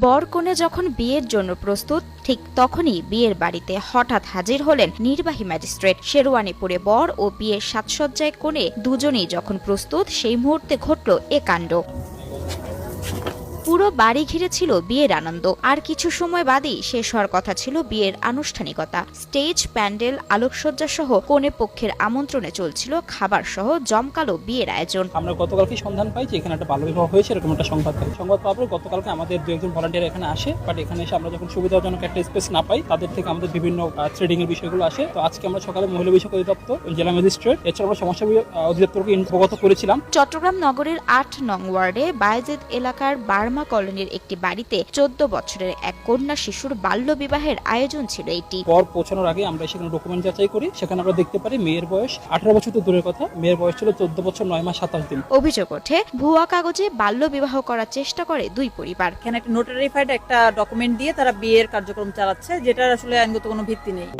বর কনে যখন বিয়ের জন্য প্রস্তুত, ঠিক তখনই বিয়ের বাড়িতে হঠাৎ হাজির হলেন নির্বাহী ম্যাজিস্ট্রেট। শেরওয়ানি পরে বর ও বিয়ের সাজসজ্জায় কনে দুজনেই যখন প্রস্তুত, সেই মুহূর্তে ঘটল এ কাণ্ড। পুরো বাড়ি ঘিরে ছিল বিয়ের আনন্দ। আর কিছু সময় বাদেই শেষ হওয়ার কথা ছিল বিয়ের আনুষ্ঠানিকতা। স্টেজ, প্যান্ডেল, আলোকসজ্জা সহ কনে পক্ষের আমন্ত্রণে চলছিল খাবার সহ জমকালো বিয়ের আয়োজন। আমরা গতকালকে সন্ধান পাই যে এখানে একটা বাল্যবিবাহ হয়েছে, এরকম একটা সংবাদ পাওয়ার পর গতকালকে আমাদের দু একজন ভলান্টিয়ার এখানে আসে। বাট এখানে এসে আমরা যখন সুবিধাজনক একটা স্পেস না পাই, তাদের থেকে আমাদের বিভিন্ন থ্রেডিং এর বিষয়গুলো আসে। তো আজকে আমরা সকালে মহিলা বিষয়ক অধিদপ্তর, জেলা ম্যাজিস্ট্রেট, এছাড়া আমরা সমস্যা অধিদপ্তরকে অবগত করেছিলাম। চট্টগ্রাম নগরের ৮ নং ওয়ার্ডে বায়েজিদ এলাকার বার্মা কলোনির একটি বাড়িতে ১৪ বছরের এক কন্যা শিশুর বাল্য বিবাহের আয়োজন ছিল এটি। পর পৌঁছানোর আগে আমরা সেখানে ডকুমেন্ট যাচাই করি। সেখানে আমরা দেখতে পারি মেয়ের বয়স 18 বছর তো দূরের কথা, মেয়ের বয়স ছিল 14 বছর 9 মাস 27 দিন। অভিযোগ ওঠে ভুয়া কাগজে বাল্য বিবাহ করার চেষ্টা করে দুই পরিবার। এখানে একটা নোটারিফাইড একটা ডকুমেন্ট দিয়ে তারা বিয়ের কার্যক্রম চালাচ্ছে, যেটার আসলে আইনগত কোনো ভিত্তি নেই।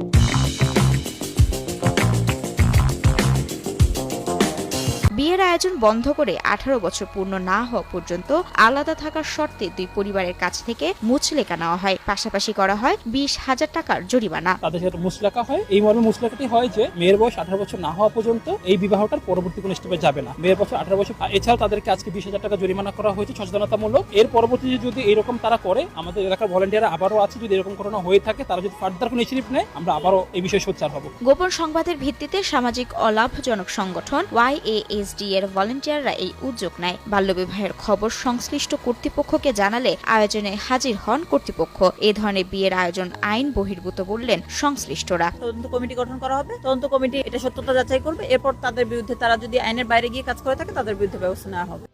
বিয়ের আয়োজন বন্ধ করে 18 বছর পূর্ণ না হওয়া পর্যন্ত আলাদা থাকার শর্তে দুই পরিবারের কাছ থেকে মুচলেকা নেওয়া হয়। পাশাপাশি করা হয় 20,000 টাকার জরিমানা। তাদের সাথে মুচলেকা হয়। এই মর্মে মুচলেকাটি হয় যে মেয়ের বয়স 18 বছর না হওয়া পর্যন্ত এই বিবাহটার পরবর্তী কোনো স্টেপে যাবে না। মেয়ের বয়স 18 বছর। এছাড়াও তাদেরকে আজকে 20,000 টাকা জরিমানা করা হয়েছে সচেতনতামূলক। এর পরবর্তীতে যদি এরকম তারা করে, আমাদের এলাকার ভলান্টিয়ার আবারও আছে, যদি এরকম ঘটনা হয়ে থাকে, তারা যদি ফার্দার কোনো ইনিশিয়েটিভ নেয়, আমরা আবারও এই বিষয়ে সোচ্চার হব। গোপন সংবাদের ভিত্তিতে সামাজিক অলাভজনক সংগঠন YASD এর ভলান্টিয়াররা এই উদ্যোগ নেয়। বাল্যবিবাহের খবর সংশ্লিষ্ট কর্তৃপক্ষকে জানালে আয়োজনে হাজির হন কর্তৃপক্ষ। এ ধরনের বিয়ের আয়োজন আইন বহির্ভূত বললেন সংশ্লিষ্টরা। তদন্ত কমিটি গঠন করা হবে, তদন্ত কমিটি এটা সত্যতা যাচাই করবে। এরপর তাদের বিরুদ্ধে, তারা যদি আইনের বাইরে গিয়ে কাজ করে থাকে, তাদের বিরুদ্ধে ব্যবস্থা নেওয়া হবে।